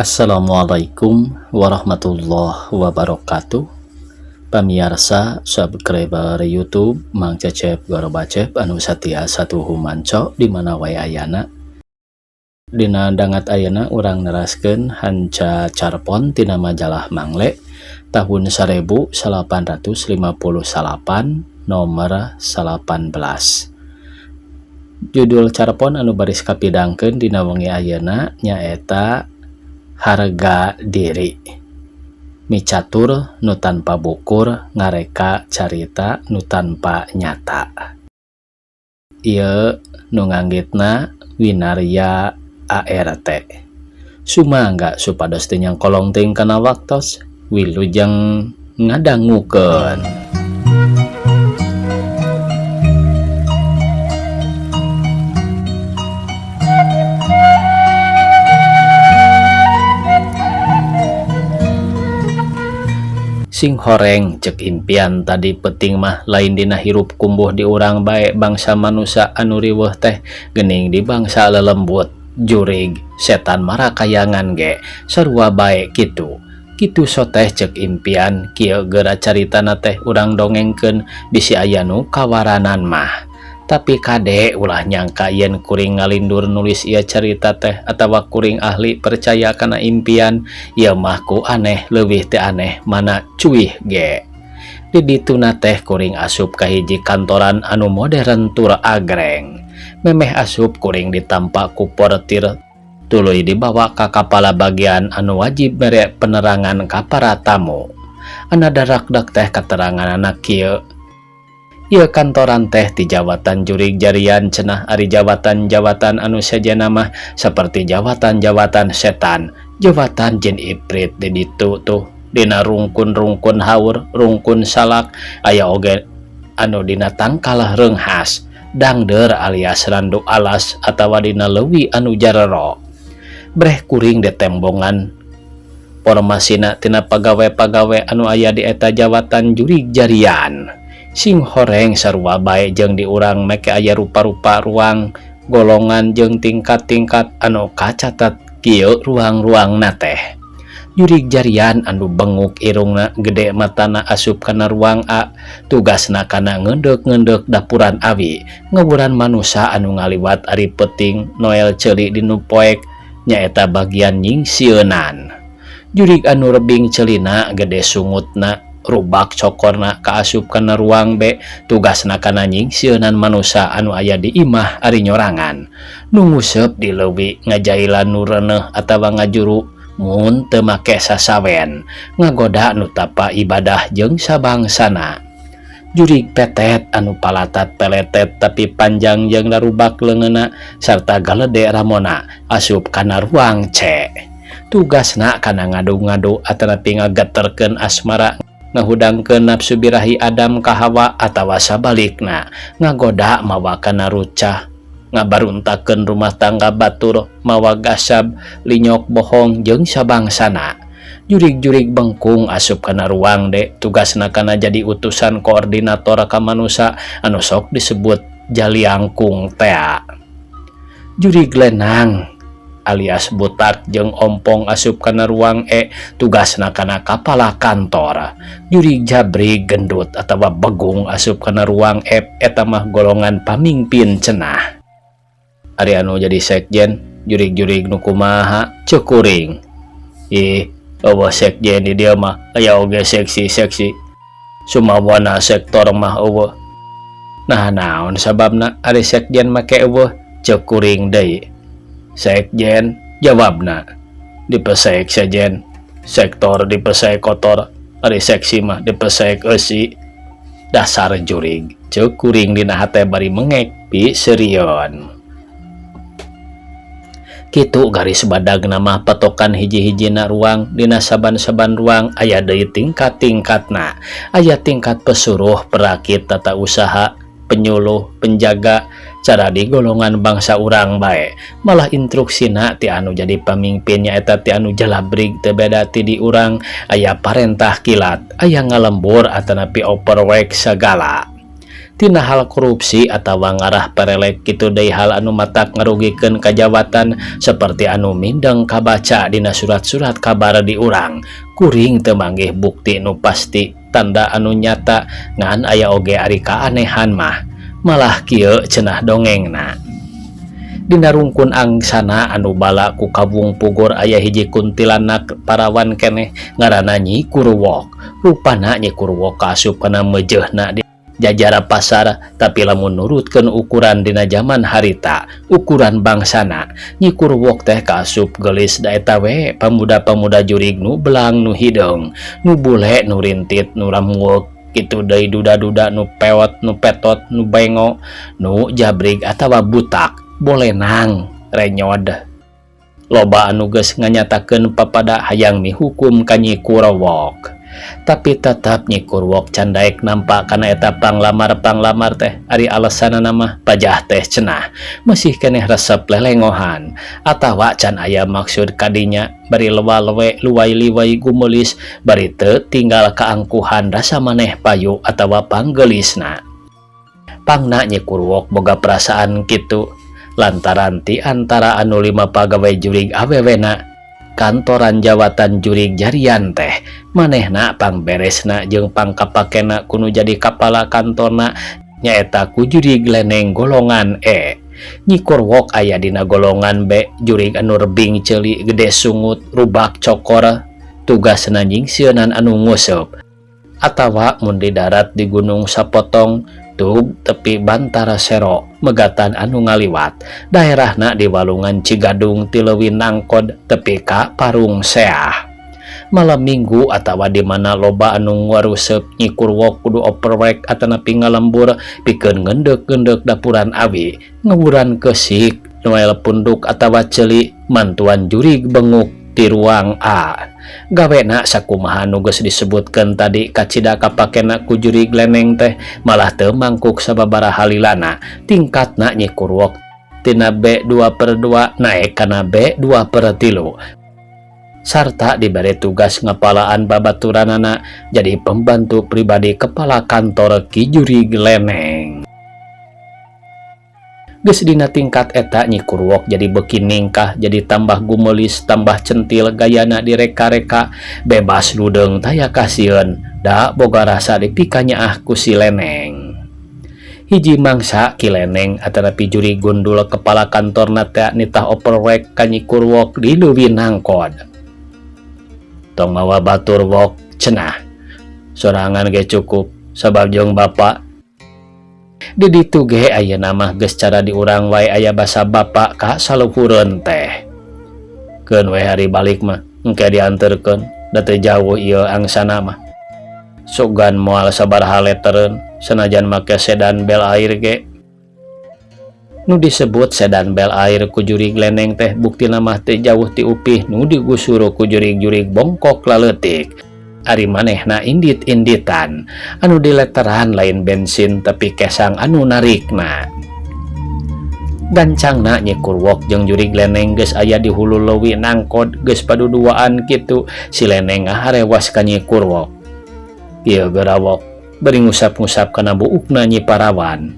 Assalamualaikum warahmatullahi wabarakatuh. Pamirsa subscriber YouTube Mang Cecep Gorobacep anu satia satuhu manco di mana wae ayana. Dina dangat ayana urang neraskeun hanca carpon tina majalah Mangle tahun 1858 nomor 18. Judul carpon anu baris kapidangkeun dina wengi ayeuna nyaeta harga diri. Micatur nu tanpa bukur ngareka carita nu tanpa nyata. Ieu nu nganggitna winarya ART. Sumangga supados teu nyangkolong teuing kana waktos wilujeng ngadangukeun. Sing horeng cek impian tadi peting mah lain dina hirup kumbuh di urang bae bangsa manusia anu riweuh teh geuning di bangsa lelembut jurig setan marakayangan ge sarua bae kitu soteh cek impian kieu geura caritana teh urang dongengkeun bisi aya nu kawaranan mah. Tapi kade ulah nyangka yen kuring ngalindur nulis ieu carita teh atawa kuring ahli percaya kana impian ieu mah ku aneh leuwih teh aneh mana cuih ge. Di dituna teh kuring asup ka hiji kantoran anu modern tur agreng. Memeh asup kuring ditampa ku portir tuluy dibawa ka kapala bagian anu wajib mere penerangan ka para tamu. Anadarakdak teh katerangan anak kieu. Ieu kantoran teh ti jawatan jurig jarian cenah ari jawatan-jawatan anu sejenna mah saperti jawatan-jawatan setan, jawatan jin iprit di ditu tuh dina rungkun-rungkun haur, rungkun salak aya oge anu dina tangkalah reunghas, dangdeur alias randu alas atawa dina leuwih anu jarero. Breh kuring detembongan formasina tina pagawe-pagawe anu aya di eta jawatan jurig jarian. Sing horeng sarua bae jeung di urang make aya rupa-rupa ruang golongan jeung tingkat-tingkat anu kacatat kieu ruang-ruangna teh. Jurig jarian anu benguk irungna gede matana asup kana ruang A tugasna kana ngeundeuk-ngeundeuk dapuran awi ngeuburan manusia anu ngaliwat ari peuting noel ceuli dinu poek nyaeta bagian nyingsieunan. Jurig anu rebing ceulina gede sungutna rubak cokorna kaasup kana ruang B tugasna kana nyingsieunan manusia anu aya di imah ari nyorangan nu nguseup di leuwih ngajailan nu reuneuh atawa ngajuru mun teu make sasawen ngagoda nu tapa ibadah jeung sabangsana. Jurig petet anu palatat peletet tapi panjang jeung narubak leungeunna sarta galede ramona asup kana ruang C. Tugasna kana ngadu-ngadu atanapi ngageterkeun asmara ngahudangkeun nafsu birahi Adam ka Hawa atawa sabalikna ngagoda mawa kana rucah ngabaruntakeun rumah tangga batur mawa gasab linyok bohong jeung sabangsana. Jurig-jurig bengkung asup kana ruang D tugasna kana jadi utusan koordinator ka manusia anu sok disebut jaliangkung tea. Jurig lenang alias butak jeung ompong asup kana ruang E tugasna kana kapala kantor. Jurig jabrig gendut atawa begung asup kana ruang F eta mah golongan pamingpin cenah. Ari anu jadi sekjen jurig-jurig nu kumaha ceuk kuring. Eueuh sekjen di dieu mah aya oge seksi-seksi. Sumawana sektor mah eueuh. Nah naon sababna ari sekjen make eueuh ceuk kuring deui. Sekjen jawabna dipesek sejen sektor dipesek kotor ari seksi mah dipesek eusi dasar jurig ceuk kuring dina hate bari mengek pi serion. Kitu garis badagna mah patokan hiji-hijina ruang dina saban-saban ruang aya deui tingkat-tingkatna. Aya tingkat pesuruh, perakit, tata usaha, penyuluh, penjaga, cara di golongan bangsa urang bae. Malah instruksina ti anu jadi pamimpinnya eta ti anu jalabrig teu beda ti di urang aya parentah kilat, aya ngalembur atanapi overwork sagala. tina hal korupsi atawa ngarah perelek kitu deui hal anu matak ngarugikeun kajabatan seperti anu mindeng kabaca dina surat-surat kabar di urang kuring teu manggih bukti nu pasti tanda anu nyata ngan aya oge ari kaanehan mah malah kieu cenah dongengna. Dina rungkun angsana anu bala ku Kabung Pugur aya hiji kuntilanak parawan keneh ngaranna Nyi Kurwok. Rupana Nyi Kurwok kaasup kana meujeuhna di jajara pasar, tapi lamun nurutkeun ukuran dina zaman harita ukuran bangsana Nyi Kurwok teh kaasup geulis da eta we pamuda-pamuda jurig nu belang nu hideung nu bule nu rintit nu ramueuk kitu deui duda-duda nu pewot nu petot nu bengo nu jabrig atawa butak bolenang renyod. Loba anu geus nganyatakeun papada hayang mihukum ka Nyi Kurwok, tapi tetap Nyi Kurwok can daek nampak kana eta panglamar teh ari alesanana mah pajah teh cenah masih keneh resep lelengohan atawa can aya maksud kadinya bari lewa-lewe luwai-liwai gumulis bari teu tinggal kaangkuhan rasa maneh payu atawa panggeulisna. Pangna Nyi Kurwok boga perasaan kitu lantaran ti antara anu 5 pagawai jurig awewena kantoran jawatan jurig jarian teh manehna pangberesna jeung pangkapakena kudu jadi kapala kantorna nyaeta ku jurig leneng golongan E. Nyi Kurwok aya dina golongan B, jurig anu rebing ceuli gede sungut rubak cokor tugasna nyingsieunan anu nguseup atawa mun di darat di Gunung Sapotong tug tepi Bantara Sero megatan anu ngaliwat daerahna di Walungan Cigadung ti leuwih nangkod tepi ka Parung Seah. Malam minggu atawa di mana loba anu ngarusseup Nyi Kurwok kudu operwek atanapi ngalembur pikeun ngendek-ngendek dapuran awi ngewuran keusik noel punduk atawa ceuli mantuan jurig benguk di ruang A. Gawena sakumaha nu geus disebutkeun tadi kacida kapakena ku jurig leneng teh malah teu mangkuk sababaraha lilana tingkatna Nyi Kurwok tina B2/2 naek kana B2/3 sarta diberi tugas ngapalaan babaturanana jadi pembantu pribadi kepala kantor Ki Jurig Leneng. Geus dina tingkat eta Nyi Kurwok jadi beuki ningkah jadi tambah gumelis tambah centil gayana direka-reka bebas ludeung taya kasieun da boga rasa dipikanya ku si Leneng. Hiji mangsa Ki Leneng atanapi jurig gundul kepala kantorna teh nitah operwek ka Nyi Kurwok di leuwih nangkod. Tong mawa batur wok cenah sorangan ge cukup sabab jeung bapa di ditu ge ayeuna mah geus cara diurang wae aya basa bapa ka saluhureun teh. Keun we hari balik mah engke dianterkeun da teu jauh ieu angsana mah. Sugan moal sabaraha letereun sanajan make sedan bel air ge. Nu disebut sedan bel air ku jurig leneng teh buktina mah teu jauh ti upih nu digusur ku jurig-jurig bongkok laleutik. Ari manehna indit-inditan anu dileteran lain bensin tapi kesang anu narikna. Gancangna Nyi Kurwok jeung jurig leneng geus aya di hulu leuwih nangkod geus paduduaan kitu si leneng ngaharewas ka Nyi Kurwok. Ieu gerawok bari ngusap-ngusap kana buukna Nyi Parawan.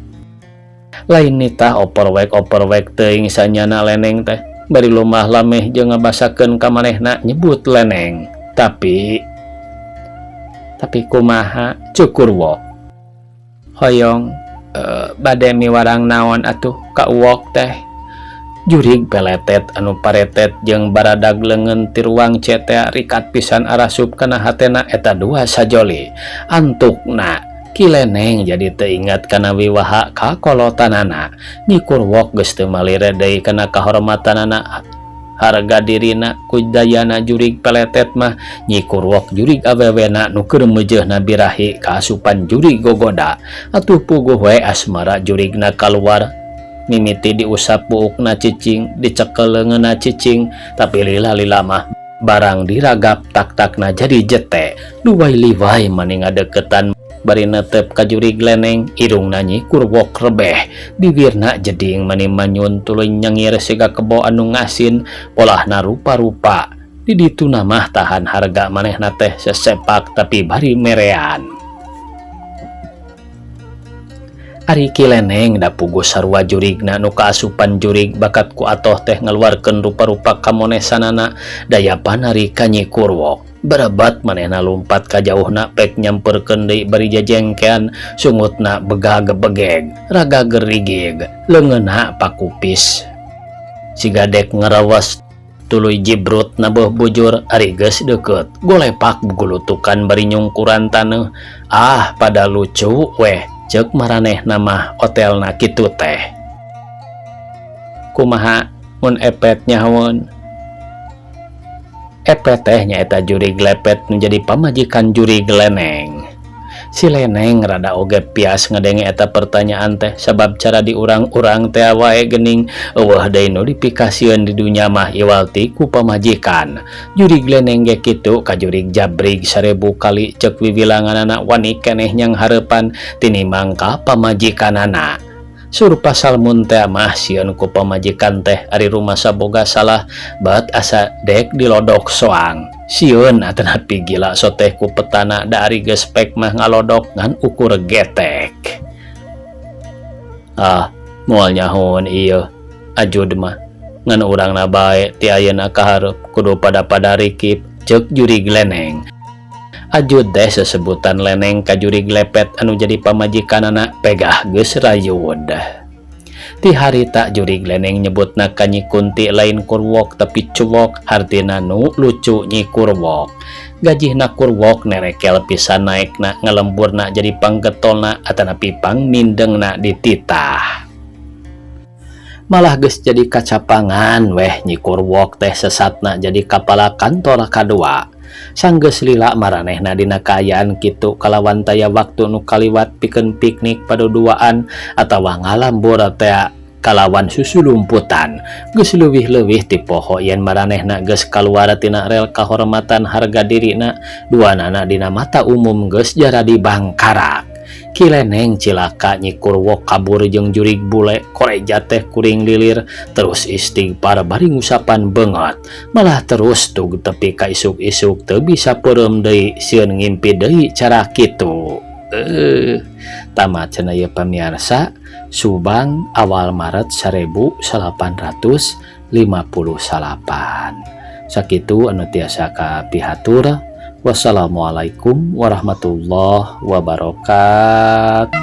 Lain nitah operwek teuing sanyana leneng teh bari lumah lameh jeung ngabasakeun ka manehna nyebut leneng. Tapi kumaha cukur wok hoyong bade miwarang naon atuh ka uwok teh. Jurig peletet anu paretet jeung baradag leungeun ti ruang CTA rikat pisan arasup kana hatena eta dua sajoli antukna. Ki Leneng jadi teu ingat kana wiwaha ka kolotanana. Nyi Kurwok geus teu malire deui kana kahormatanana harga dirina ku dayana jurig peletet mah Nyi Kurwok jurig awewena nu keur meujeuhna birahi kaasupan jurig gogoda atuh puguh we asmara jurigna kaluar mimiti diusap buukna cicing dicekel leungeunna cicing tapi lila-lila mah barang diragap tak-takna jadi jete luwai-liwai mani ngadeukeutan bari netep ka jurig leneng irungna Nyi Kurwok rebeh bibirna jeding mani manyun tuluy nyengir siga kebo anu ngasin polahna rupa-rupa di ditu mah tahan harga manehna teh sesepak tapi bari merean. Ari Kileneng da puguh sarua jurigna nu kaasupan jurig bakat ku atoh teh ngaluarkeun rupa-rupa kamonesanana dayapan Ari ka Nyi Kurwok. Berebat manehna lumpat ka jauhna pek nyamperkeun deui bari jajengkean sungutna begag-begeg raga gerigig leungeunna pakupis. Si gadek ngarawas tuluy jibrut na beuh bujur ari geus deukeut golepak gulutukan bari nyungkuran taneuh. Ah pada lucu weh cek maranehna mah hotelna kitu teh. Kumaha mun Epet nyahoun? Epet teh nyaeta jurig lepet menjadi pamajikan jurig Leneng. Si Leneng rada oge pias ngadenge eta pertanyaan teh sabab cara diurang-urang teh wae geuning eueuh deui nu dipikasieun di dunya mah iwalti ku pamajikan. Jurig Leneng ge kitu ka jurig Jabrig 1000 kali cek wiwilanganana wani keneh nyang hareupan tinimbang ka pamajikanana. Sur pasal mun teh mah sieun ku pamajikan teh ari rumasa boga salah bat asa dek dilodok soang. Sieun atanapi gila soteh ku petana da ari geus pek mah ngalodok ngan ukur getek. Ah, moal nyahoun ieu ajud mah ngan urangna bae ti ayeuna ka hareup kudu pada rikip ceuk jurig Leneng. Ajud teh sesebutan Leneng ka jurig lepet anu jadi pamajikanana pegah geus rayud. Ti harita jurig Leneng nyebutna ka Nyi Kunti lain Kurwok tapi Cuwok hartina nu lucu Nyi Kurwok. Gajihna Kurwok nerekel pisan naekna ngalemburna jadi panggetolna atanapi pangmindengna dititah. Malah geus jadi kacapangan weh Nyi Kurwok teh sesatna jadi kapala kantor kadua. Sanggeus lila maranehna dina kaayaan kitu kalawan taya waktu nu kaliwat pikeun piknik paduduaan atawa ngalambur teh kalawan susulumputan. Geus leuwih-leuwih ti poho yen maranehna geus kaluar tina rel kahormatan harga dirina duanana dina mata umum geus jaradi bangkarak. Kileneng cilaka Nyi Kurwok kabur jeung jurig bule koreja teh kuring lilir terus istighfar bari ngusapan beungot malah terus tug tepi ka isuk-isuk teu bisa peureum deui sieun ngimpi deui cara kitu. Tamat cenah ieu pamirsa Subang awal Maret 1858. Sakitu anu tiasa kapihatur. Wassalamualaikum warahmatullahi wabarakatuh.